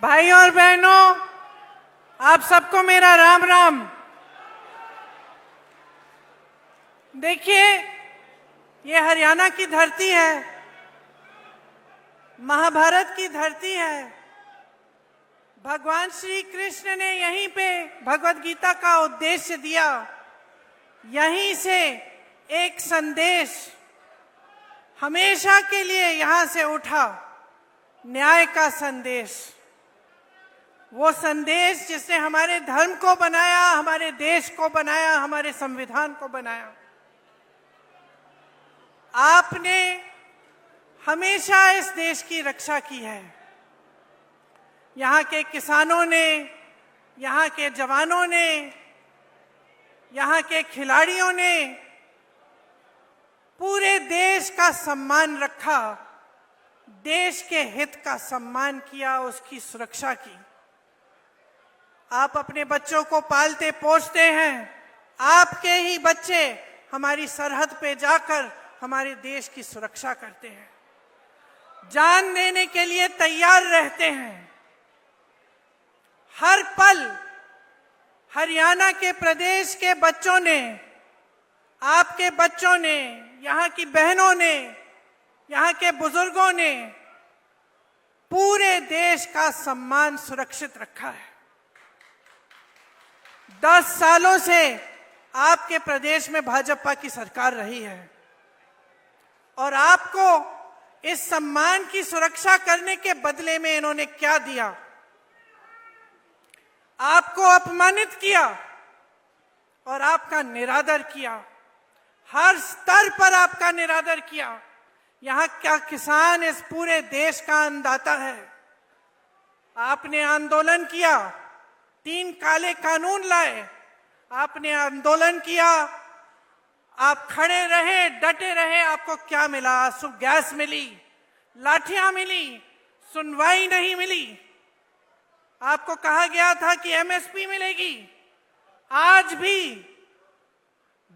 भाई और बहनों, आप सबको मेरा राम राम। देखिए, ये हरियाणा की धरती है, महाभारत की धरती है। भगवान श्री कृष्ण ने यहीं पे भगवत गीता का उद्देश्य दिया। यहीं से एक संदेश हमेशा के लिए यहां से उठा, न्याय का संदेश। वो संदेश जिसने हमारे धर्म को बनाया, हमारे देश को बनाया, हमारे संविधान को बनाया। आपने हमेशा इस देश की रक्षा की है। यहाँ के किसानों ने, यहाँ के जवानों ने, यहाँ के खिलाड़ियों ने पूरे देश का सम्मान रखा, देश के हित का सम्मान किया, उसकी सुरक्षा की। आप अपने बच्चों को पालते पोसते हैं, आपके ही बच्चे हमारी सरहद पे जाकर हमारे देश की सुरक्षा करते हैं, जान देने के लिए तैयार रहते हैं। हर पल हरियाणा के प्रदेश के बच्चों ने, आपके बच्चों ने, यहाँ की बहनों ने, यहाँ के बुजुर्गों ने पूरे देश का सम्मान सुरक्षित रखा है। 10 सालों से आपके प्रदेश में भाजपा की सरकार रही है और आपको इस सम्मान की सुरक्षा करने के बदले में इन्होंने क्या दिया? आपको अपमानित किया और आपका निरादर किया। हर स्तर पर आपका निरादर किया। यहाँ क्या किसान इस पूरे देश का अन्नदाता है। आपने आंदोलन किया, 3 काले कानून लाए, आपने आंदोलन किया, आप खड़े रहे, डटे रहे। आपको क्या मिला? आंसू गैस मिली, लाठियां मिली, सुनवाई नहीं मिली। आपको कहा गया था कि एमएसपी मिलेगी। आज भी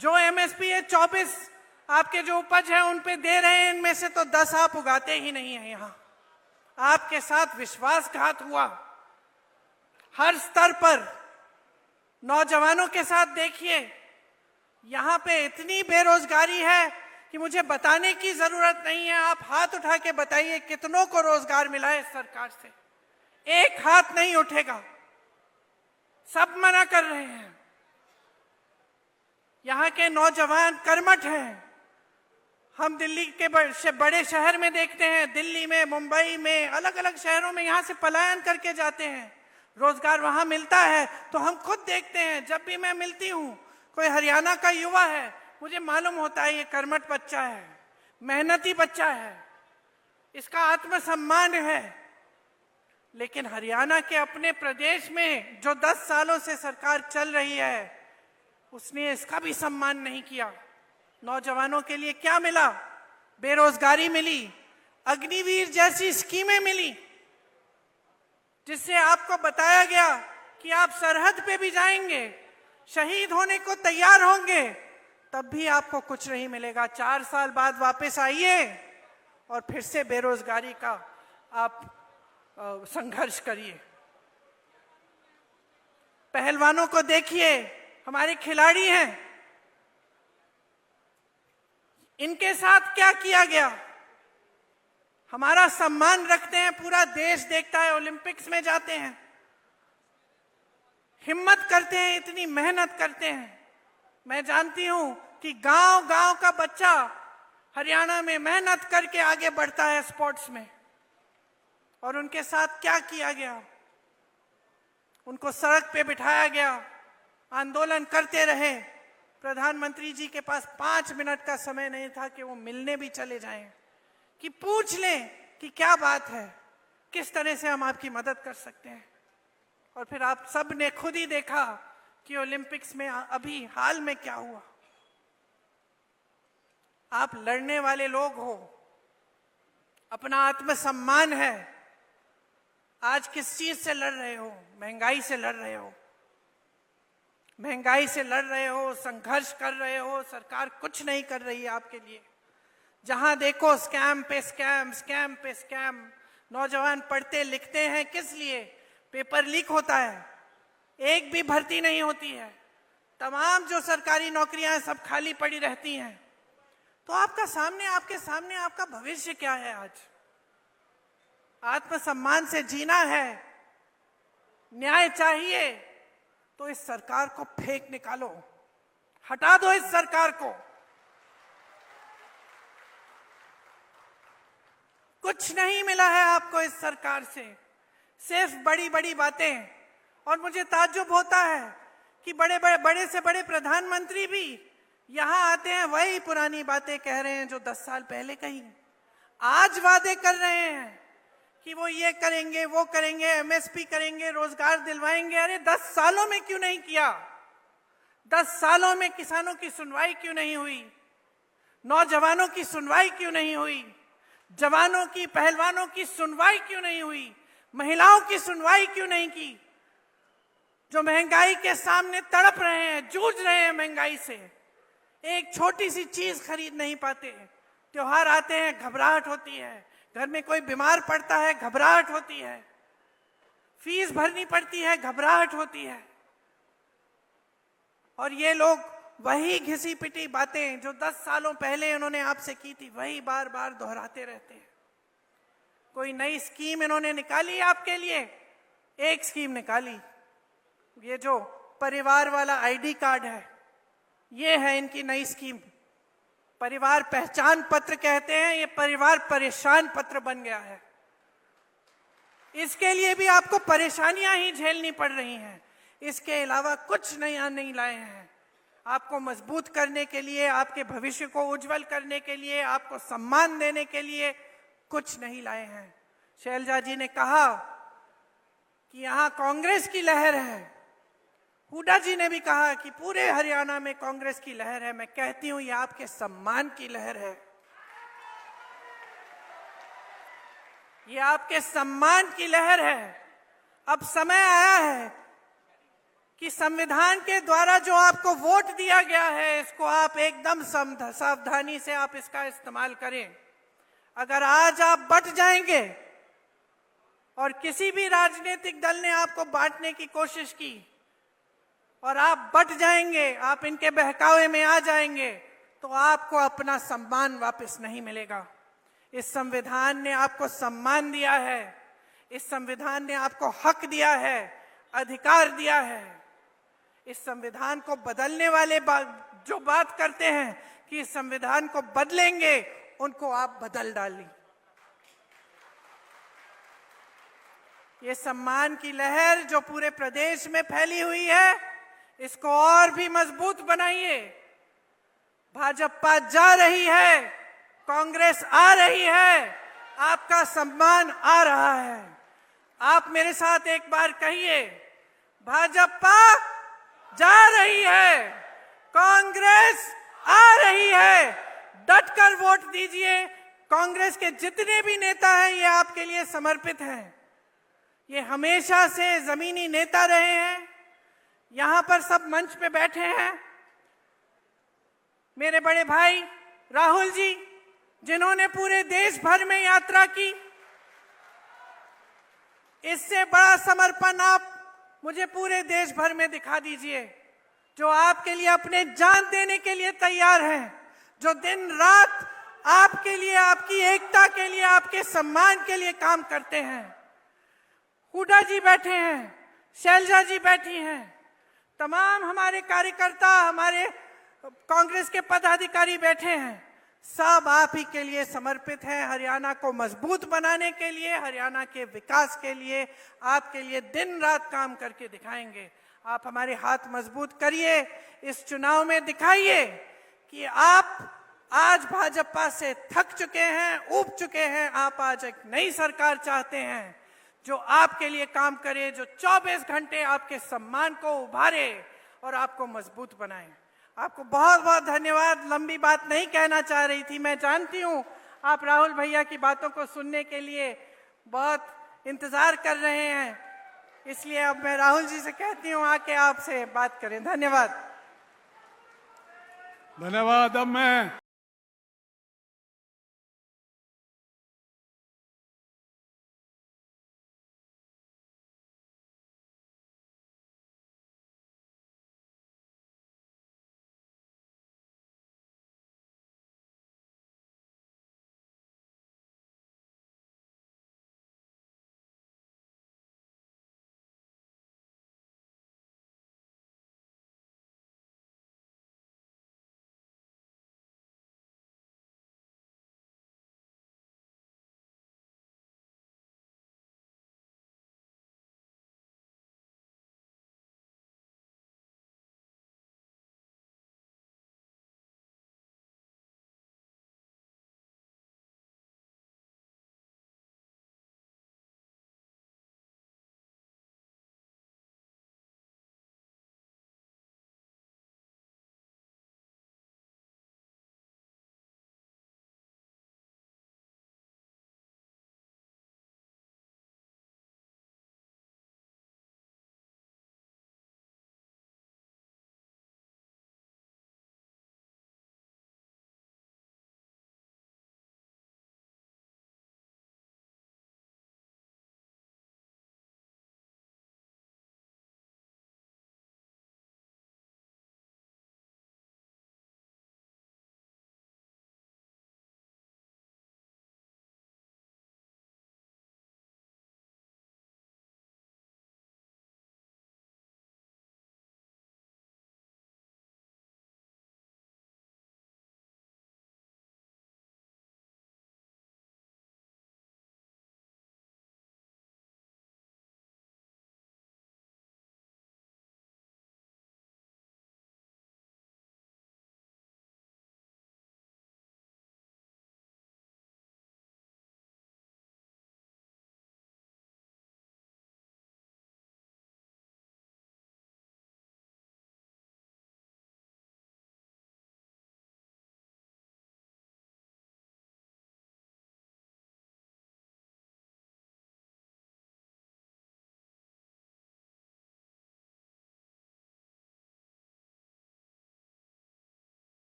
जो एमएसपी है 24 आपके जो उपज है उन पे दे रहे हैं, इनमें से तो 10 आप उगाते ही नहीं है। यहां आपके साथ विश्वासघात हुआ। हर स्तर पर नौजवानों के साथ देखिए, यहाँ पे इतनी बेरोजगारी है कि मुझे बताने की जरूरत नहीं है। आप हाथ उठा के बताइए कितनों को रोजगार मिला है इस सरकार से। एक हाथ नहीं उठेगा, सब मना कर रहे हैं। यहाँ के नौजवान कर्मठ हैं। हम दिल्ली के बड़े शहर में देखते हैं, दिल्ली में, मुंबई में, अलग अलग शहरों में यहाँ से पलायन करके जाते हैं। रोजगार वहां मिलता है तो हम खुद देखते हैं। जब भी मैं मिलती हूँ, कोई हरियाणा का युवा है, मुझे मालूम होता है ये कर्मठ बच्चा है, मेहनती बच्चा है, इसका आत्मसम्मान है। लेकिन हरियाणा के अपने प्रदेश में जो 10 सालों से सरकार चल रही है, उसने इसका भी सम्मान नहीं किया। नौजवानों के लिए क्या मिला? बेरोजगारी मिली, अग्निवीर जैसी स्कीमें मिली, जिससे आपको बताया गया कि आप सरहद पे भी जाएंगे, शहीद होने को तैयार होंगे, तब भी आपको कुछ नहीं मिलेगा। 4 साल बाद वापस आइए और फिर से बेरोजगारी का आप संघर्ष करिए। पहलवानों को देखिए, हमारे खिलाड़ी हैं, इनके साथ क्या किया गया? हमारा सम्मान रखते हैं, पूरा देश देखता है, ओलंपिक्स में जाते हैं, हिम्मत करते हैं, इतनी मेहनत करते हैं। मैं जानती हूं कि गांव-गांव का बच्चा हरियाणा में मेहनत करके आगे बढ़ता है स्पोर्ट्स में। और उनके साथ क्या किया गया? उनको सड़क पे बिठाया गया, आंदोलन करते रहे। प्रधानमंत्री जी के पास 5 मिनट का समय नहीं था कि वो मिलने भी चले जाएं, कि पूछ लें कि क्या बात है, किस तरह से हम आपकी मदद कर सकते हैं। और फिर आप सब ने खुद ही देखा कि ओलंपिक्स में अभी हाल में क्या हुआ। आप लड़ने वाले लोग हो, अपना आत्मसम्मान है। आज किस चीज से लड़ रहे हो? महंगाई से लड़ रहे हो, महंगाई से लड़ रहे हो, संघर्ष कर रहे हो। सरकार कुछ नहीं कर रही है आपके लिए। जहां देखो स्कैम पे स्कैम, स्कैम पे स्कैम। नौजवान पढ़ते लिखते हैं किस लिए? पेपर लीक होता है, एक भी भर्ती नहीं होती है, तमाम जो सरकारी नौकरियां हैं सब खाली पड़ी रहती हैं। तो आपके सामने आपका भविष्य क्या है? आज आत्मसम्मान से जीना है, न्याय चाहिए, तो इस सरकार को फेंक निकालो, हटा दो इस सरकार को। कुछ नहीं मिला है आपको इस सरकार से, सिर्फ बड़ी बड़ी बातें। और मुझे ताज्जुब होता है कि बड़े से बड़े प्रधानमंत्री भी यहां आते हैं, वही पुरानी बातें कह रहे हैं जो 10 साल पहले कही। आज वादे कर रहे हैं कि वो ये करेंगे, वो करेंगे, एमएसपी करेंगे, रोजगार दिलवाएंगे। अरे 10 सालों में क्यों नहीं किया? 10 सालों में किसानों की सुनवाई क्यों नहीं हुई? नौजवानों की सुनवाई क्यों नहीं हुई? जवानों की, पहलवानों की सुनवाई क्यों नहीं हुई? महिलाओं की सुनवाई क्यों नहीं की? जो महंगाई के सामने तड़प रहे हैं, जूझ रहे हैं महंगाई से, एक छोटी सी चीज खरीद नहीं पाते। त्योहार आते हैं, घबराहट होती है, घर में कोई बीमार पड़ता है, घबराहट होती है, फीस भरनी पड़ती है, घबराहट होती है। और ये लोग वही घिसी पिटी बातें जो 10 सालों पहले इन्होंने आपसे की थी, वही बार बार दोहराते रहते हैं। कोई नई स्कीम इन्होंने निकाली आपके लिए? एक स्कीम निकाली, ये जो परिवार वाला आईडी कार्ड है, ये है इनकी नई स्कीम। परिवार पहचान पत्र कहते हैं, ये परिवार परेशान पत्र बन गया है। इसके लिए भी आपको परेशानियां ही झेलनी पड़ रही हैं, इसके अलावा कुछ नया नहीं लाए हैं। आपको मजबूत करने के लिए, आपके भविष्य को उज्जवल करने के लिए, आपको सम्मान देने के लिए कुछ नहीं लाए हैं। शैलजा जी ने कहा कि यहां कांग्रेस की लहर है, हुड्डा जी ने भी कहा कि पूरे हरियाणा में कांग्रेस की लहर है। मैं कहती हूं ये आपके सम्मान की लहर है, ये आपके सम्मान की लहर है। अब समय आया है कि संविधान के द्वारा जो आपको वोट दिया गया है, इसको आप एकदम सावधानी से आप इसका इस्तेमाल करें। अगर आज आप बट जाएंगे और किसी भी राजनीतिक दल ने आपको बांटने की कोशिश की और आप बट जाएंगे, आप इनके बहकावे में आ जाएंगे, तो आपको अपना सम्मान वापस नहीं मिलेगा। इस संविधान ने आपको सम्मान दिया है, इस संविधान ने आपको हक दिया है, अधिकार दिया है। इस संविधान को बदलने वाले जो बात करते हैं कि इस संविधान को बदलेंगे, उनको आप बदल डालें। ये सम्मान की लहर जो पूरे प्रदेश में फैली हुई है, इसको और भी मजबूत बनाइए। भाजपा जा रही है, कांग्रेस आ रही है, आपका सम्मान आ रहा है। आप मेरे साथ एक बार कहिए, भाजपा जा रही है, कांग्रेस आ रही है। डटकर वोट दीजिए। कांग्रेस के जितने भी नेता हैं, ये आपके लिए समर्पित हैं। ये हमेशा से जमीनी नेता रहे हैं, यहां पर सब मंच पे बैठे हैं। मेरे बड़े भाई राहुल जी, जिन्होंने पूरे देश भर में यात्रा की, इससे बड़ा समर्पण आप मुझे पूरे देश भर में दिखा दीजिए। जो आपके लिए अपने जान देने के लिए तैयार हैं, जो दिन रात आपके लिए, आपकी एकता के लिए, आपके सम्मान के लिए काम करते हैं। हुड्डा जी बैठे हैं, शैलजा जी बैठी हैं, तमाम हमारे कार्यकर्ता, हमारे कांग्रेस के पदाधिकारी बैठे हैं, सब आप ही के लिए समर्पित हैं। हरियाणा को मजबूत बनाने के लिए, हरियाणा के विकास के लिए, आपके लिए दिन रात काम करके दिखाएंगे। आप हमारे हाथ मजबूत करिए, इस चुनाव में दिखाइए कि आप आज भाजपा से थक चुके हैं, ऊब चुके हैं। आप आज एक नई सरकार चाहते हैं जो आपके लिए काम करे, जो 24 घंटे आपके सम्मान को उभारे और आपको मजबूत बनाए। आपको बहुत बहुत धन्यवाद। लंबी बात नहीं कहना चाह रही थी, मैं जानती हूँ आप राहुल भैया की बातों को सुनने के लिए बहुत इंतजार कर रहे हैं, इसलिए अब मैं राहुल जी से कहती हूँ आके आपसे बात करें। धन्यवाद। धन्यवाद। अब मैं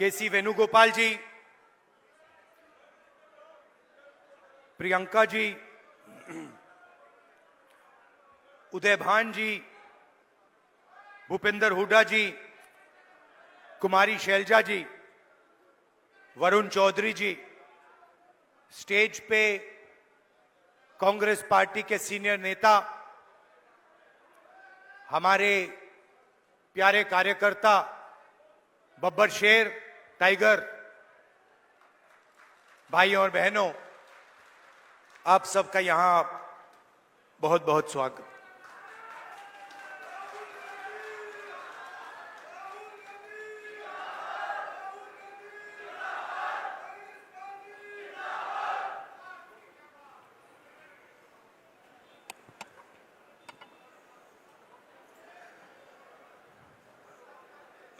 केसी वेणुगोपाल जी, प्रियंका जी, उदय भान जी, भूपेंद्र हुड्डा जी, कुमारी शैलजा जी, वरुण चौधरी जी, स्टेज पे कांग्रेस पार्टी के सीनियर नेता, हमारे प्यारे कार्यकर्ता बब्बर शेर, टाइगर, भाइयों और बहनों, आप सबका यहां बहुत बहुत स्वागत।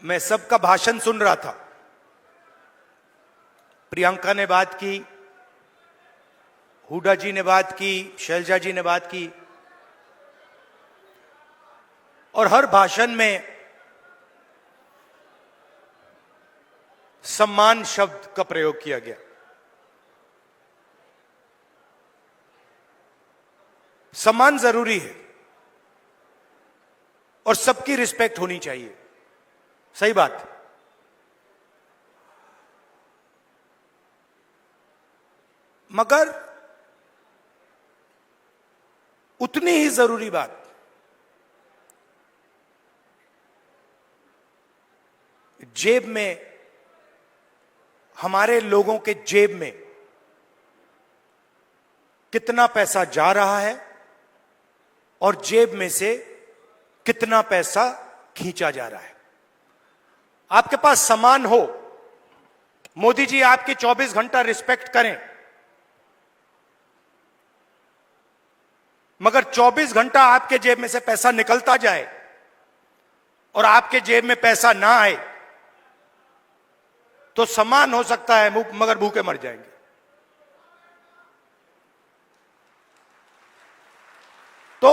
मैं सबका भाषण सुन रहा था। प्रियंका ने बात की, हुड्डा जी ने बात की, शैलजा जी ने बात की, और हर भाषण में सम्मान शब्द का प्रयोग किया गया। सम्मान जरूरी है और सबकी रिस्पेक्ट होनी चाहिए, सही बात। मगर उतनी ही जरूरी बात जेब में, हमारे लोगों के जेब में कितना पैसा जा रहा है और जेब में से कितना पैसा खींचा जा रहा है। आपके पास सामान हो, मोदी जी आपकी 24 घंटा रिस्पेक्ट करें, मगर 24 घंटा आपके जेब में से पैसा निकलता जाए और आपके जेब में पैसा ना आए तो सामान हो सकता है मगर भूखे मर जाएंगे। तो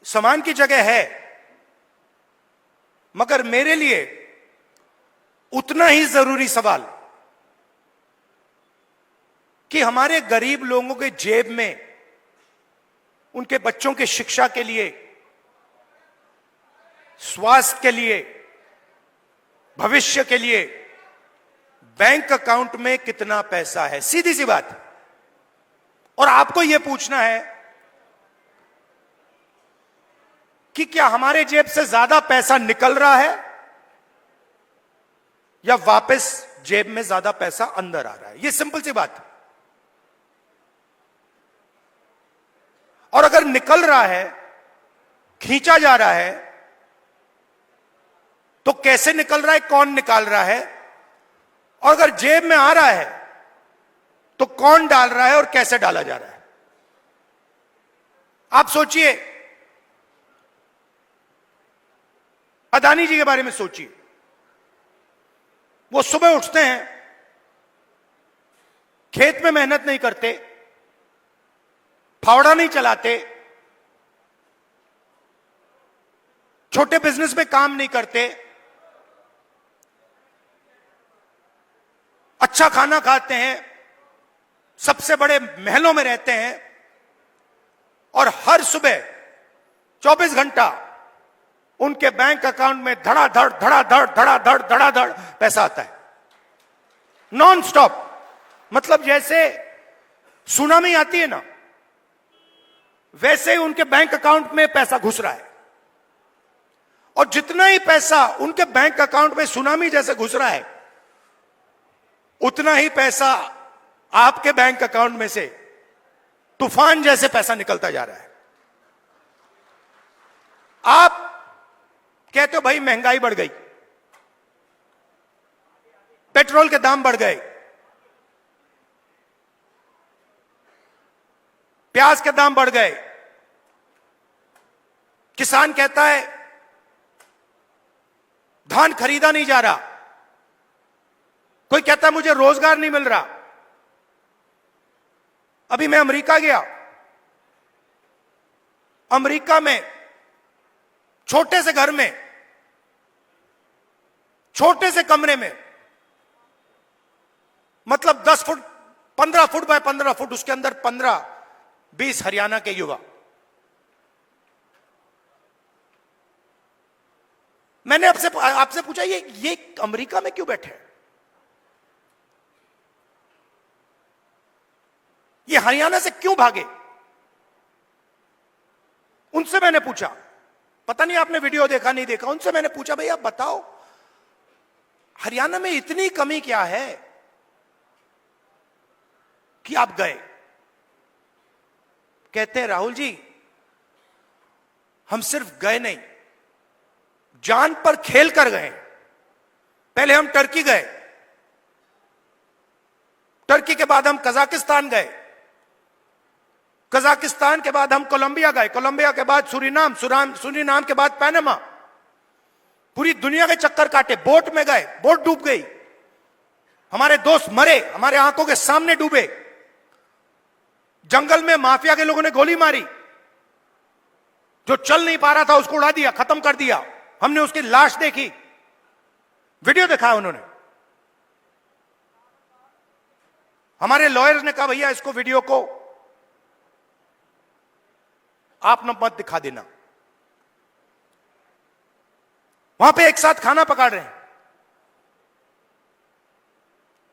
सामान की जगह है, मगर मेरे लिए उतना ही जरूरी सवाल कि हमारे गरीब लोगों के जेब में उनके बच्चों की शिक्षा के लिए, स्वास्थ्य के लिए, भविष्य के लिए बैंक अकाउंट में कितना पैसा है। सीधी सी बात। और आपको यह पूछना है कि क्या हमारे जेब से ज्यादा पैसा निकल रहा है या वापस जेब में ज्यादा पैसा अंदर आ रहा है। यह सिंपल सी बात। और अगर निकल रहा है, खींचा जा रहा है, तो कैसे निकल रहा है, कौन निकाल रहा है, और अगर जेब में आ रहा है तो कौन डाल रहा है और कैसे डाला जा रहा है। आप सोचिए, अदानी जी के बारे में सोचिए। वो सुबह उठते हैं, खेत में मेहनत नहीं करते, फावड़ा नहीं चलाते, छोटे बिजनेस में काम नहीं करते, अच्छा खाना खाते हैं, सबसे बड़े महलों में रहते हैं, और हर सुबह 24 घंटा उनके बैंक अकाउंट में धड़ाधड़ धड़ाधड़ धड़ाधड़ धड़ाधड़ पैसा आता है, नॉन स्टॉप। मतलब जैसे सुनामी आती है ना, वैसे ही उनके बैंक अकाउंट में पैसा घुस रहा है। और जितना ही पैसा उनके बैंक अकाउंट में सुनामी जैसे घुस रहा है, उतना ही पैसा आपके बैंक अकाउंट में से तूफान जैसे पैसा निकलता जा रहा है। आप कहते हो भाई महंगाई बढ़ गई, पेट्रोल के दाम बढ़ गए, प्याज के दाम बढ़ गए। किसान कहता है धान खरीदा नहीं जा रहा, कोई कहता है मुझे रोजगार नहीं मिल रहा। अभी मैं अमेरिका गया, अमेरिका में छोटे से घर में छोटे से कमरे में, मतलब 10 फुट 15 फुट बाय 15 फुट, उसके अंदर 15-20 हरियाणा के युवा। मैंने आपसे पूछा ये अमेरिका में क्यों बैठे हैं? ये हरियाणा से क्यों भागे? उनसे मैंने पूछा, पता नहीं आपने वीडियो देखा नहीं देखा, उनसे मैंने पूछा भाई आप बताओ हरियाणा में इतनी कमी क्या है कि आप गए? कहते हैं राहुल जी हम सिर्फ गए नहीं, जान पर खेल कर गए। पहले हम टर्की गए, टर्की के बाद हम कजाकिस्तान गए, कजाकिस्तान के बाद हम कोलंबिया गए, कोलंबिया के बाद सूरीनाम, सूरीनाम के बाद पनामा। पूरी दुनिया के चक्कर काटे, बोट में गए, बोट डूब गई, हमारे दोस्त मरे, हमारे आंखों के सामने डूबे। जंगल में माफिया के लोगों ने गोली मारी, जो चल नहीं पा रहा था उसको उड़ा दिया, खत्म कर दिया। हमने उसकी लाश देखी, वीडियो दिखाया उन्होंने। हमारे लॉयर्स ने कहा भैया इसको वीडियो को आप न मत दिखा देना। वहां पे एक साथ खाना पका रहे हैं।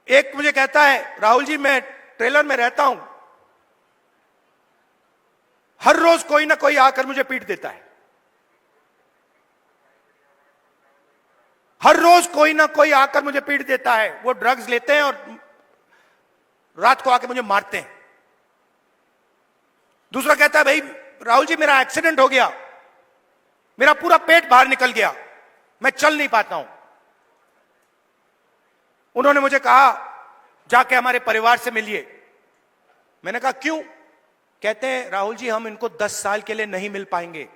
एक मुझे कहता है राहुल जी मैं ट्रेलर में रहता हूं, हर रोज कोई ना कोई आकर मुझे पीट देता है, हर रोज कोई ना कोई आकर मुझे पीट देता है। वो ड्रग्स लेते हैं और रात को आके मुझे मारते हैं। दूसरा कहता है भाई राहुल जी मेरा एक्सीडेंट हो गया, मेरा पूरा पेट बाहर निकल गया, मैं चल नहीं पाता हूं। उन्होंने मुझे कहा जाके हमारे परिवार से मिलिए। मैंने कहा क्यों? कहते हैं राहुल जी हम इनको 10 साल के लिए नहीं मिल पाएंगे।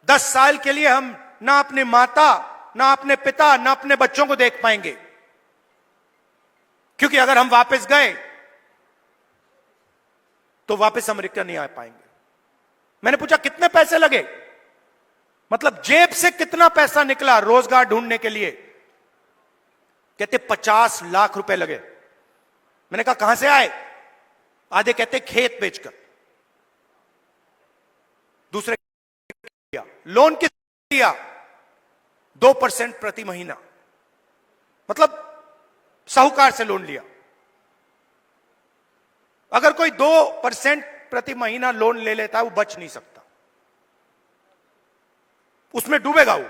10 साल के लिए हम ना अपने माता, ना अपने पिता, ना अपने बच्चों को देख पाएंगे, क्योंकि अगर हम वापस गए तो वापस अमेरिका नहीं आ पाएंगे। मैंने पूछा कितने पैसे लगे, मतलब जेब से कितना पैसा निकला रोजगार ढूंढने के लिए? कहते 50 लाख रुपए लगे। मैंने कहा कहां से आए? आधे कहते खेत बेचकर, दूसरे किया लोन किस दिया 2% प्रति महीना, मतलब साहूकार से लोन लिया। अगर कोई 2% प्रति महीना लोन ले लेता है वो बच नहीं सकता, उसमें डूबेगा वो।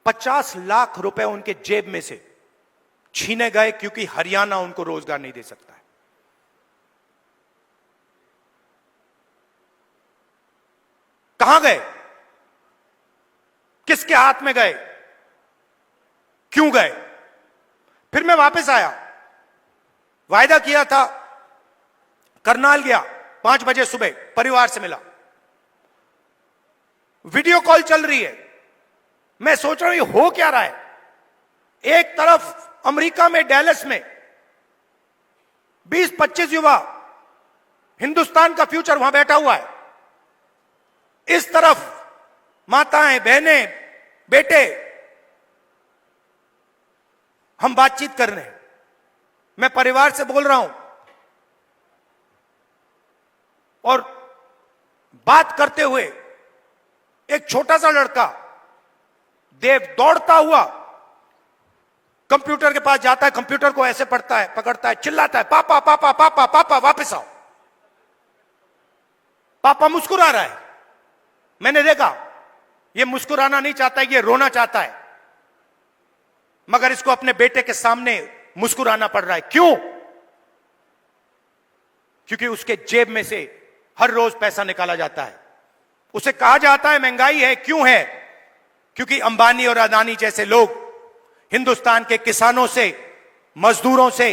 $50 लाख रुपए उनके जेब में से छीने गए क्योंकि हरियाणा उनको रोजगार नहीं दे सकता है। कहां गए? किसके हाथ में गए? क्यों गए? फिर मैं वापस आया, वायदा किया था, करनाल गया, 5 बजे सुबह परिवार से मिला, वीडियो कॉल चल रही है। मैं सोच रहा हूं हो क्या रहा है। एक तरफ अमेरिका में डैलस में 20-25 युवा, हिंदुस्तान का फ्यूचर वहां बैठा हुआ है, इस तरफ माताएं, बहनें, बेटे, हम बातचीत कर रहे हैं। मैं परिवार से बोल रहा हूं और बात करते हुए एक छोटा सा लड़का देव दौड़ता हुआ कंप्यूटर के पास जाता है, कंप्यूटर को ऐसे पढ़ता है, पकड़ता है, चिल्लाता है पापा पापा पापा पापा वापस आओ। पापा मुस्कुरा रहा है। मैंने देखा ये मुस्कुराना नहीं चाहता है, ये रोना चाहता है, मगर इसको अपने बेटे के सामने मुस्कुराना पड़ रहा है। क्यों? क्योंकि उसके जेब में से हर रोज पैसा निकाला जाता है। उसे कहा जाता है महंगाई है। क्यों है? क्योंकि अंबानी और अदानी जैसे लोग हिंदुस्तान के किसानों से, मजदूरों से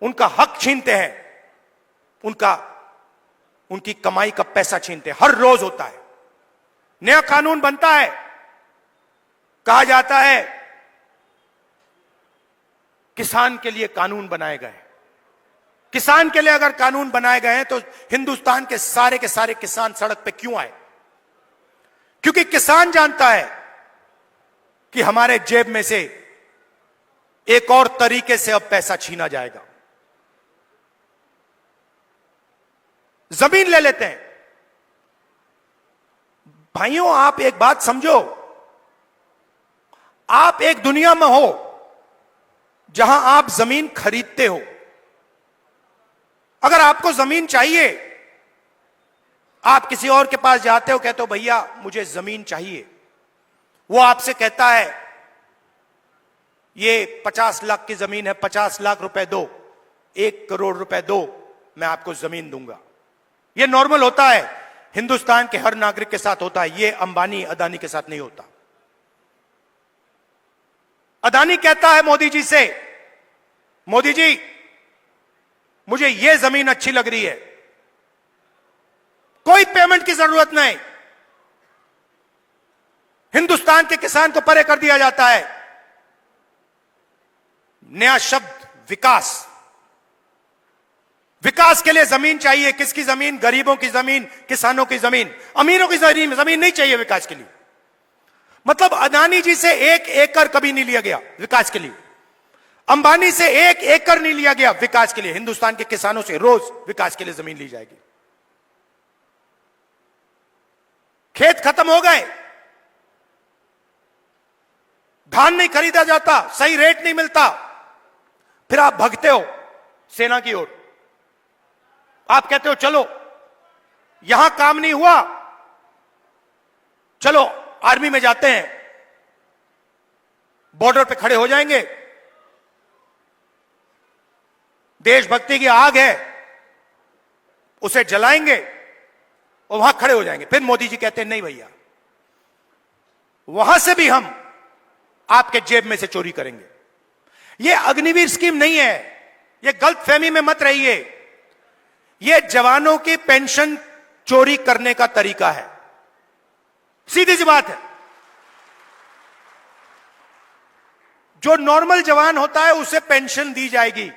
उनका हक छीनते हैं, उनकी कमाई का पैसा छीनते हैं। हर रोज होता है। नया कानून बनता है, कहा जाता है किसान के लिए कानून बनाए गए। किसान के लिए अगर कानून बनाए गए हैं तो हिंदुस्तान के सारे किसान सड़क पे क्यों आए? क्योंकि किसान जानता है कि हमारे जेब में से एक और तरीके से अब पैसा छीना जाएगा। जमीन ले लेते हैं। भाइयों, आप एक बात समझो, आप एक दुनिया में हो जहां आप जमीन खरीदते हो। अगर आपको जमीन चाहिए, आप किसी और के पास जाते हो, कहते हो भैया मुझे जमीन चाहिए। वो आपसे कहता है ये 50 लाख की जमीन है, 50 लाख रुपए दो, 1 करोड़ रुपए दो, मैं आपको जमीन दूंगा। ये नॉर्मल होता है, हिंदुस्तान के हर नागरिक के साथ होता है। ये अंबानी अदानी के साथ नहीं होता। अदानी कहता है मोदी जी से, मोदी जी मुझे ये जमीन अच्छी लग रही है, कोई पेमेंट की जरूरत नहीं, हिंदुस्तान के किसान को परे कर दिया जाता है। नया शब्द विकास। विकास के लिए जमीन चाहिए। किसकी जमीन? गरीबों की जमीन, किसानों की जमीन। अमीरों की जमीन नहीं चाहिए विकास के लिए। मतलब अदानी जी से 1 एकड़ कभी नहीं लिया गया विकास के लिए। अंबानी से 1 एकड़ नहीं लिया गया विकास के लिए। हिंदुस्तान के किसानों से रोज विकास के लिए जमीन ली जाएगी। खेत खत्म हो गए, धान नहीं खरीदा जाता, सही रेट नहीं मिलता, फिर आप भगते हो सेना की ओर। आप कहते हो चलो यहां काम नहीं हुआ, चलो आर्मी में जाते हैं, बॉर्डर पे खड़े हो जाएंगे, देशभक्ति की आग है उसे जलाएंगे और वहां खड़े हो जाएंगे। फिर मोदी जी कहते हैं नहीं भैया, वहां से भी हम आपके जेब में से चोरी करेंगे। यह अग्निवीर स्कीम नहीं है, यह गलतफहमी में मत रहिए। यह जवानों की पेंशन चोरी करने का तरीका है। सीधी सी बात है। जो नॉर्मल जवान होता है उसे पेंशन दी जाएगी,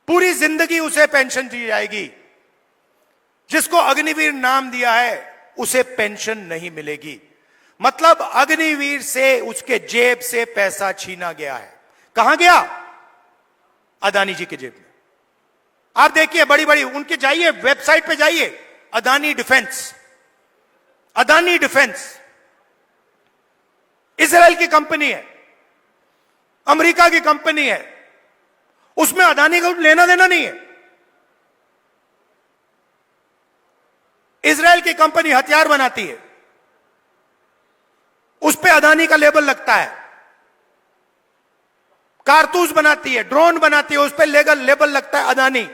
पूरी जिंदगी उसे पेंशन दी जाएगी। जिसको अग्निवीर नाम दिया है उसे पेंशन नहीं मिलेगी। मतलब अग्निवीर से उसके जेब से पैसा छीना गया है। कहां गया? अदानी जी की जेब में। आप देखिए बड़ी बड़ी उनके, जाइए वेबसाइट पे जाइए, Adani defence, Adani defence Israel की कंपनी है, अमेरिका की कंपनी है, उसमें अदानी को लेना देना नहीं है। इजराइल की कंपनी हथियार बनाती है, उस पे अदानी का लेबल लगता है। कारतूस बनाती है, ड्रोन बनाती है, उस पे लेबल लगता है अदानी।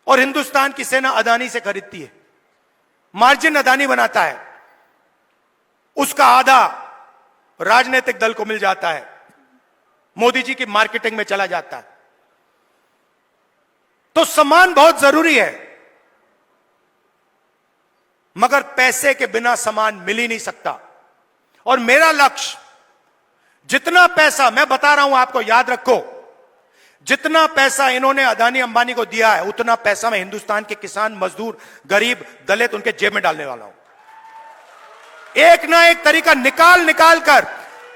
और हिंदुस्तान की सेना अदानी से खरीदती है, मार्जिन अदानी बनाता है, उसका आधा राजनीतिक दल को मिल जाता है, मोदी जी की मार्केटिंग में चला जाता है। तो सम्मान बहुत जरूरी है, मगर पैसे के बिना सम्मान मिल ही नहीं सकता। और मेरा लक्ष्य, जितना पैसा मैं बता रहा हूं आपको, याद रखो, जितना पैसा इन्होंने अदानी अंबानी को दिया है उतना पैसा मैं हिंदुस्तान के किसान, मजदूर, गरीब, दलित उनके जेब में डालने वाला हूं। एक ना एक तरीका निकाल कर,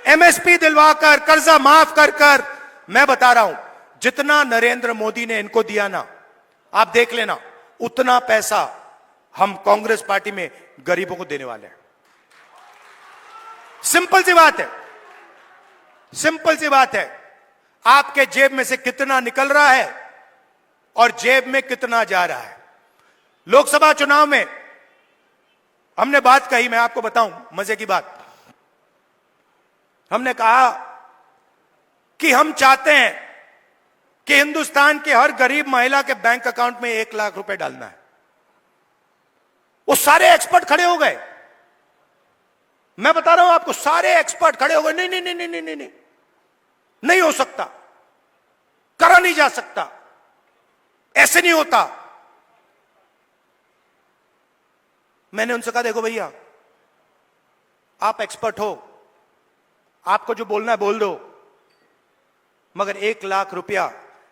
एमएसपी दिलवाकर, कर्जा माफ कर मैं बता रहा हूं, जितना नरेंद्र मोदी ने इनको दिया ना, आप देख लेना, उतना पैसा हम कांग्रेस पार्टी में गरीबों को देने वाले हैं। सिंपल सी बात है, सिंपल सी बात है। आपके जेब में से कितना निकल रहा है और जेब में कितना जा रहा है। लोकसभा चुनाव में हमने बात कही, मैं आपको बताऊं मजे की बात। हमने कहा कि हम चाहते हैं कि हिंदुस्तान के हर गरीब महिला के बैंक अकाउंट में 1 लाख रुपए डालना है। वो सारे एक्सपर्ट खड़े हो गए, मैं बता रहा हूं आपको, सारे एक्सपर्ट खड़े हो गए, नहीं नहीं नहीं नहीं नहीं नहीं, नहीं हो सकता, करा नहीं जा सकता, ऐसे नहीं होता। मैंने उनसे कहा देखो भैया, आप एक्सपर्ट हो, आपको जो बोलना है बोल दो, मगर 1 लाख रुपया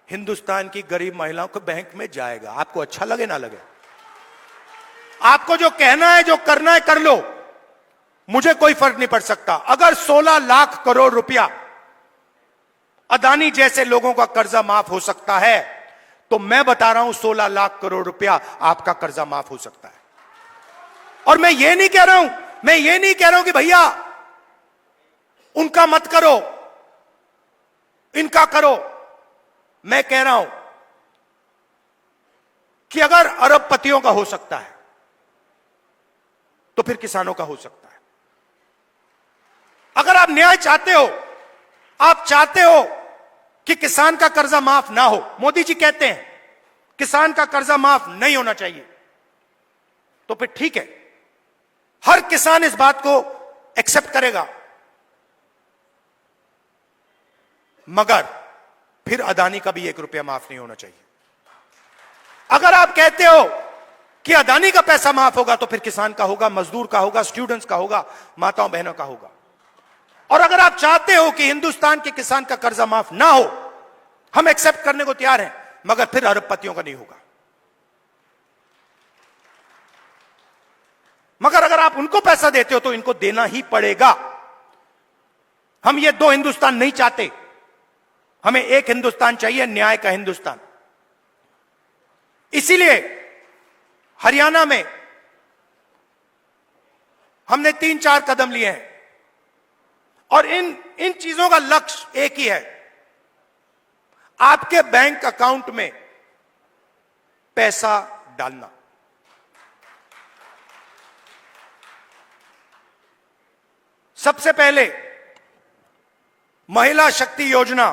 हिंदुस्तान की गरीब महिलाओं के बैंक में जाएगा। आपको अच्छा लगे ना लगे, आपको जो कहना है, जो करना है कर लो, मुझे कोई फर्क नहीं पड़ सकता। अगर 16 लाख करोड़ रुपया अदानी जैसे लोगों का कर्जा माफ हो सकता है, तो मैं बता रहा हूं 16 लाख करोड़ रुपया आपका कर्जा माफ हो सकता है। और मैं ये नहीं कह रहा हूं कि भैया उनका मत करो, इनका करो। मैं कह रहा हूं कि अगर अरबपतियों का हो सकता है तो फिर किसानों का हो सकता है। अगर आप न्याय चाहते हो, आप चाहते हो कि किसान का कर्जा माफ ना हो, मोदी जी कहते हैं किसान का कर्जा माफ नहीं होना चाहिए, तो फिर ठीक है, हर किसान इस बात को एक्सेप्ट करेगा, मगर फिर अदानी का भी 1 रुपया माफ नहीं होना चाहिए। अगर आप कहते हो कि अदानी का पैसा माफ होगा, तो फिर किसान का होगा, मजदूर का होगा, स्टूडेंट्स का होगा, माताओं बहनों का होगा। और अगर आप चाहते हो कि हिंदुस्तान के किसान का कर्जा माफ ना हो, हम एक्सेप्ट करने को तैयार हैं, मगर फिर अरबपतियों का नहीं होगा। मगर अगर आप उनको पैसा देते हो तो इनको देना ही पड़ेगा। हम ये 2 हिंदुस्तान नहीं चाहते, हमें एक हिंदुस्तान चाहिए, न्याय का हिंदुस्तान। इसीलिए हरियाणा में हमने 3-4 कदम लिए हैं, और इन चीजों का लक्ष्य एक ही है, आपके बैंक अकाउंट में पैसा डालना। सबसे पहले महिला शक्ति योजना,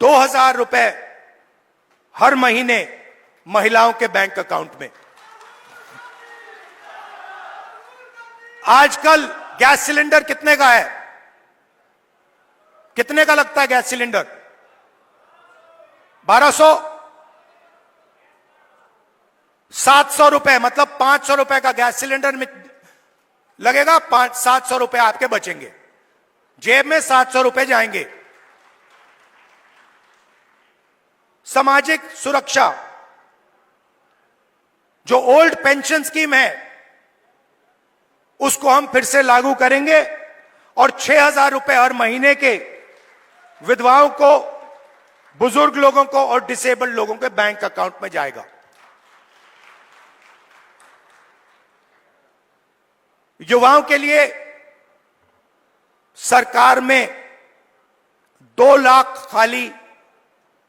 2000 रुपए हर महीने महिलाओं के बैंक अकाउंट में। आजकल गैस सिलेंडर कितने का है? कितने का लगता है गैस सिलेंडर? 1200, 700 रुपए, मतलब 500 रुपए का गैस सिलेंडर में लगेगा, 700 रुपए आपके बचेंगे, जेब में 700 रुपए जाएंगे। सामाजिक सुरक्षा, जो ओल्ड पेंशन स्कीम है, उसको हम फिर से लागू करेंगे, और 6000 रुपए हर महीने के विधवाओं को, बुजुर्ग लोगों को और डिसेबल्ड लोगों के बैंक अकाउंट में जाएगा। युवाओं के लिए सरकार में 2 लाख खाली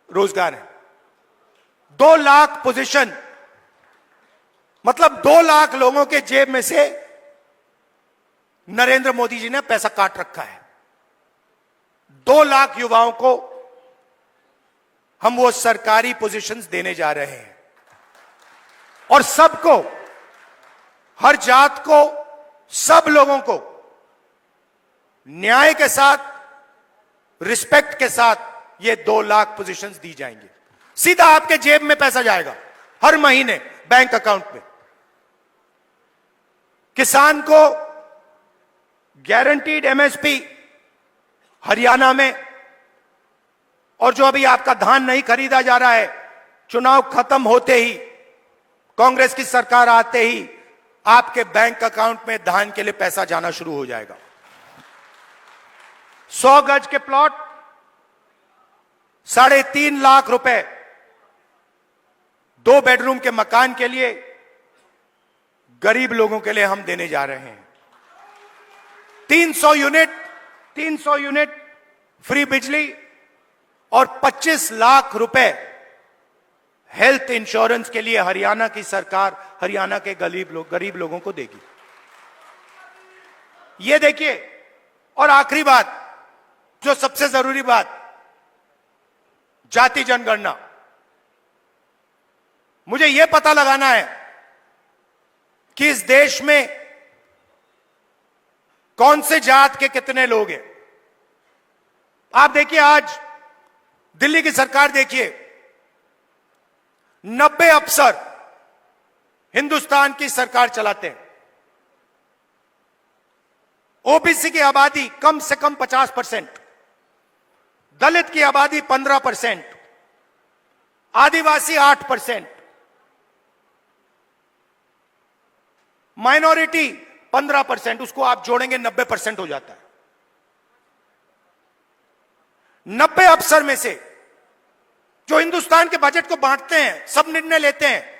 रोजगार है, 2 लाख पोजीशन, मतलब 2 लाख लोगों के जेब में से नरेंद्र मोदी जी ने पैसा काट रखा है। 2 लाख युवाओं को हम वो सरकारी पोजीशंस देने जा रहे हैं, और सबको, हर जात को, सब लोगों को न्याय के साथ, रिस्पेक्ट के साथ ये 2 लाख पोजीशंस दी जाएंगी। सीधा आपके जेब में पैसा जाएगा हर महीने बैंक अकाउंट में। किसान को गारंटीड एमएसपी हरियाणा में, और जो अभी आपका धान नहीं खरीदा जा रहा है, चुनाव खत्म होते ही, कांग्रेस की सरकार आते ही आपके बैंक अकाउंट में धान के लिए पैसा जाना शुरू हो जाएगा। 100 गज के प्लॉट 3.5 लाख रुपए, 2 बेडरूम के मकान के लिए गरीब लोगों के लिए हम देने जा रहे हैं। 300 यूनिट फ्री बिजली, और 25 लाख रुपए हेल्थ इंश्योरेंस के लिए हरियाणा की सरकार हरियाणा के गरीब लोगों को देगी। ये देखिए, और आखिरी बात, जो सबसे जरूरी बात, जाति जनगणना। मुझे यह पता लगाना है कि इस देश में कौन से जात के कितने लोग हैं। आप देखिए, आज दिल्ली की सरकार देखिए, 90 अफसर हिंदुस्तान की सरकार चलाते हैं। ओबीसी की आबादी कम से कम 50%, दलित की आबादी 15%, आदिवासी 8%, माइनॉरिटी 15%, उसको आप जोड़ेंगे 90% हो जाता है। 90 अफसर में से जो हिंदुस्तान के बजट को बांटते हैं, सब निर्णय लेते हैं,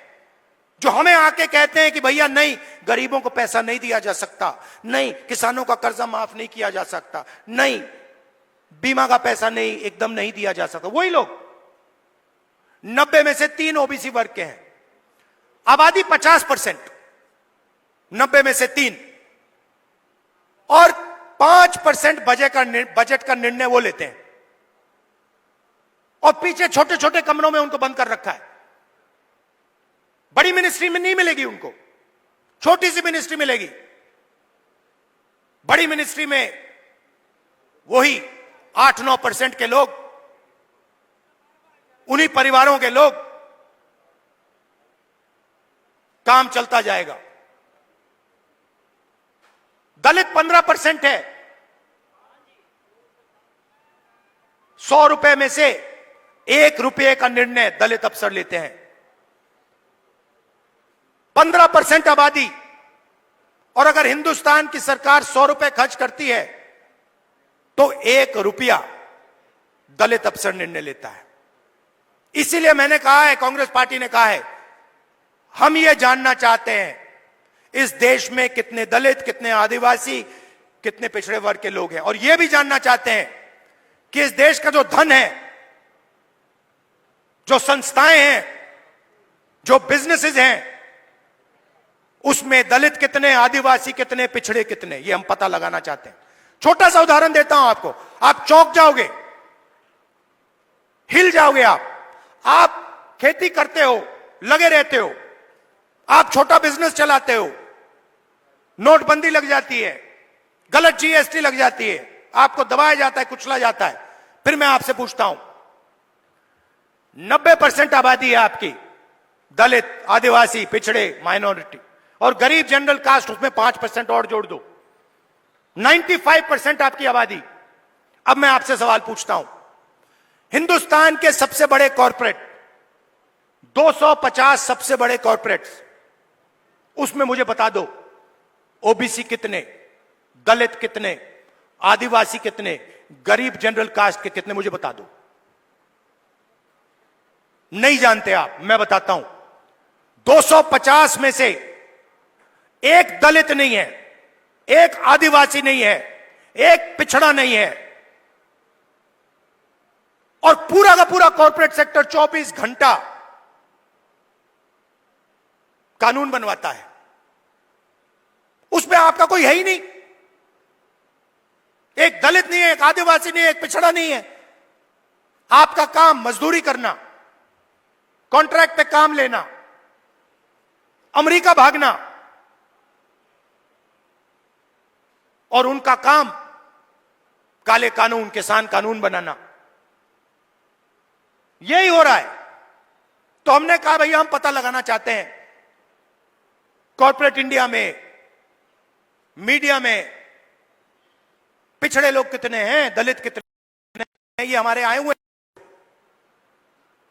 जो हमें आके कहते हैं कि भैया नहीं, गरीबों को पैसा नहीं दिया जा सकता, नहीं किसानों का कर्जा माफ नहीं किया जा सकता, नहीं बीमा का पैसा नहीं एकदम नहीं दिया जा सकता, वही लोग 90 में से 3 ओबीसी वर्ग के हैं। आबादी 50%, 90 में से 3, और 5% बजट का निर्णय वो लेते हैं, और पीछे छोटे छोटे कमरों में उनको बंद कर रखा है। बड़ी मिनिस्ट्री में नहीं मिलेगी उनको, छोटी सी मिनिस्ट्री मिलेगी। बड़ी मिनिस्ट्री में वही 8-9% के लोग, उन्हीं परिवारों के लोग, काम चलता जाएगा। दलित 15% है। 100 रुपए में से 1 रुपये का निर्णय दलित अफसर लेते हैं। 15% आबादी, और अगर हिंदुस्तान की सरकार 100 रुपए खर्च करती है तो 1 रुपया दलित अफसर निर्णय लेता है। इसीलिए मैंने कहा है, कांग्रेस पार्टी ने कहा है, हम ये जानना चाहते हैं इस देश में कितने दलित, कितने आदिवासी, कितने पिछड़े वर्ग के लोग हैं, और यह भी जानना चाहते हैं कि इस देश का जो धन है, जो संस्थाएं हैं, जो बिजनेसेस हैं, उसमें दलित कितने, आदिवासी कितने, पिछड़े कितने, ये हम पता लगाना चाहते हैं। छोटा सा उदाहरण देता हूं आपको, आप चौंक जाओगे, हिल जाओगे। आप खेती करते हो, लगे रहते हो, आप छोटा बिजनेस चलाते हो, नोटबंदी लग जाती है, गलत जीएसटी लग जाती है, आपको दबाया जाता है, कुचला जाता है। फिर मैं आपसे पूछता हूं, 90% आबादी है आपकी, दलित, आदिवासी, पिछड़े, माइनॉरिटी, और गरीब जनरल कास्ट, उसमें 5% और जोड़ दो, 95% आपकी आबादी। अब मैं आपसे सवाल पूछता हूं, हिंदुस्तान के सबसे बड़े कॉर्पोरेट, 250 सबसे बड़े कॉर्पोरेट्स, उसमें मुझे बता दो ओबीसी कितने, दलित कितने, आदिवासी कितने, गरीब जनरल कास्ट के कितने, मुझे बता दो। नहीं जानते आप, मैं बताता हूं। 250 में से एक दलित नहीं है, एक आदिवासी नहीं है, एक पिछड़ा नहीं है, और पूरा का पूरा कॉर्पोरेट सेक्टर 24 घंटा कानून बनवाता है। उसमें आपका कोई है ही नहीं, एक दलित नहीं है, एक आदिवासी नहीं है, एक पिछड़ा नहीं है। आपका काम मजदूरी करना, कॉन्ट्रैक्ट पे काम लेना, अमेरिका भागना, और उनका काम काले कानून, किसान कानून बनाना, यही हो रहा है। तो हमने कहा भैया हम पता लगाना चाहते हैं कॉर्पोरेट इंडिया में, मीडिया में, पिछड़े लोग कितने हैं, दलित कितने हैं, ये हमारे आए हुए।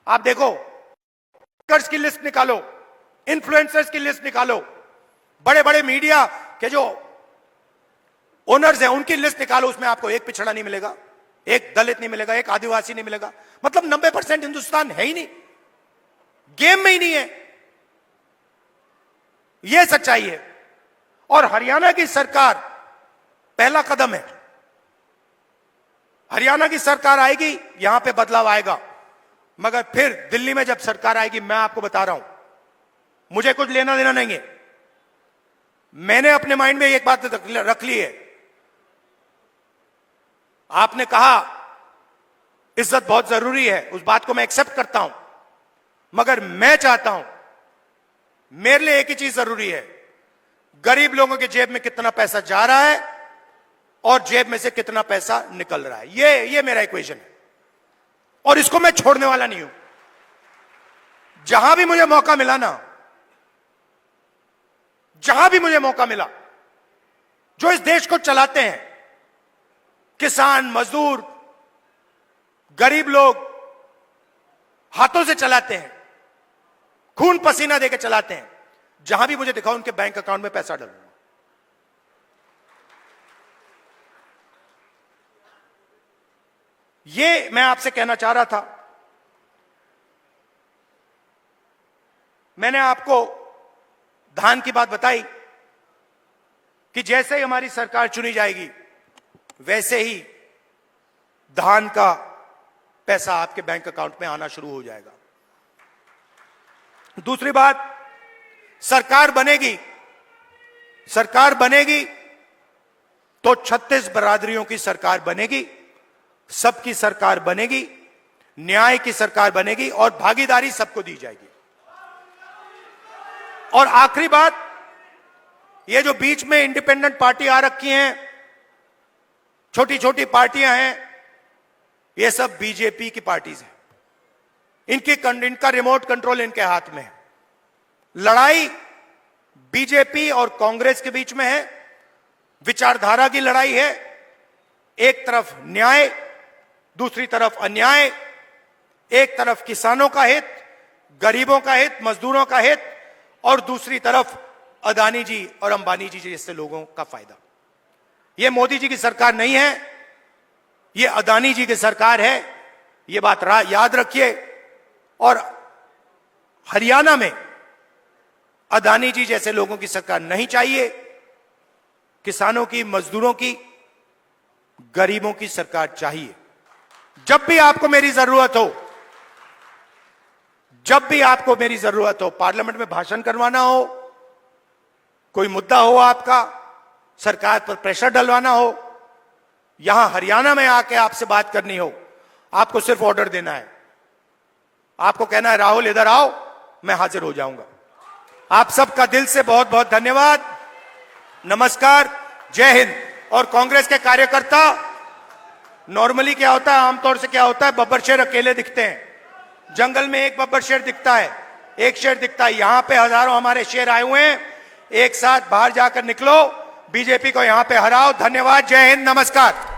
आप देखो, कर्ज की लिस्ट निकालो, इन्फ्लुएंसर्स की लिस्ट निकालो, बड़े बड़े मीडिया के जो ओनर्स हैं उनकी लिस्ट निकालो, उसमें आपको एक पिछड़ा नहीं मिलेगा, एक दलित नहीं मिलेगा, एक आदिवासी नहीं मिलेगा। मतलब 90% हिंदुस्तान है ही नहीं, गेम में ही नहीं है। यह सच्चाई है। और हरियाणा की सरकार पहला कदम है। हरियाणा की सरकार आएगी, यहां पे बदलाव आएगा, मगर फिर दिल्ली में जब सरकार आएगी, मैं आपको बता रहा हूं, मुझे कुछ लेना देना नहीं है। मैंने अपने माइंड में एक बात रख ली है। आपने कहा इज्जत बहुत जरूरी है, उस बात को मैं एक्सेप्ट करता हूं, मगर मैं चाहता हूं, मेरे लिए एक ही चीज जरूरी है, गरीब लोगों के जेब में कितना पैसा जा रहा है और जेब में से कितना पैसा निकल रहा है। ये मेरा इक्वेशन है, और इसको मैं छोड़ने वाला नहीं हूं। जहां भी मुझे मौका मिला ना, जहां भी मुझे मौका मिला, जो इस देश को चलाते हैं, किसान, मजदूर, गरीब लोग हाथों से चलाते हैं, खून पसीना देकर चलाते हैं। जहां भी मुझे दिखाओ उनके बैंक अकाउंट में पैसा डालूंगा। ये मैं आपसे कहना चाह रहा था। मैंने आपको धान की बात बताई कि जैसे ही हमारी सरकार चुनी जाएगी वैसे ही धान का पैसा आपके बैंक अकाउंट में आना शुरू हो जाएगा। दूसरी बात, सरकार बनेगी तो 36 बरादरियों की सरकार बनेगी, सबकी सरकार बनेगी, न्याय की सरकार बनेगी और भागीदारी सबको दी जाएगी। और आखिरी बात, ये जो बीच में इंडिपेंडेंट पार्टी आ रखी हैं, छोटी छोटी पार्टियां हैं, ये सब बीजेपी की पार्टीज हैं। इनका रिमोट कंट्रोल इनके हाथ में है। लड़ाई बीजेपी और कांग्रेस के बीच में है, विचारधारा की लड़ाई है। एक तरफ न्याय, दूसरी तरफ अन्याय, एक तरफ किसानों का हित, गरीबों का हित, मजदूरों का हित, और दूसरी तरफ अदानी जी और अंबानी जी जैसे लोगों का फायदा। यह मोदी जी की सरकार नहीं है, यह अदानी जी की सरकार है। यह बात याद रखिए। और हरियाणा में अदानी जी जैसे लोगों की सरकार नहीं चाहिए। किसानों की, मजदूरों की, गरीबों की सरकार चाहिए। जब भी आपको मेरी जरूरत हो, पार्लियामेंट में भाषण करवाना हो, कोई मुद्दा हो आपका, सरकार पर प्रेशर डलवाना हो, यहां हरियाणा में आके आपसे बात करनी हो, आपको सिर्फ ऑर्डर देना है। आपको कहना है राहुल इधर आओ, मैं हाजिर हो जाऊंगा। आप सबका दिल से बहुत बहुत धन्यवाद। नमस्कार, जय हिंद। और कांग्रेस के कार्यकर्ता, नॉर्मली क्या होता है, आमतौर से क्या होता है, बब्बर शेर अकेले दिखते हैं। जंगल में एक बब्बर शेर दिखता है, एक शेर दिखता है। यहां पे हजारों हमारे शेर आए हुए हैं। एक साथ बाहर जाकर निकलो, बीजेपी को यहां पे हराओ। धन्यवाद, जय हिंद, नमस्कार।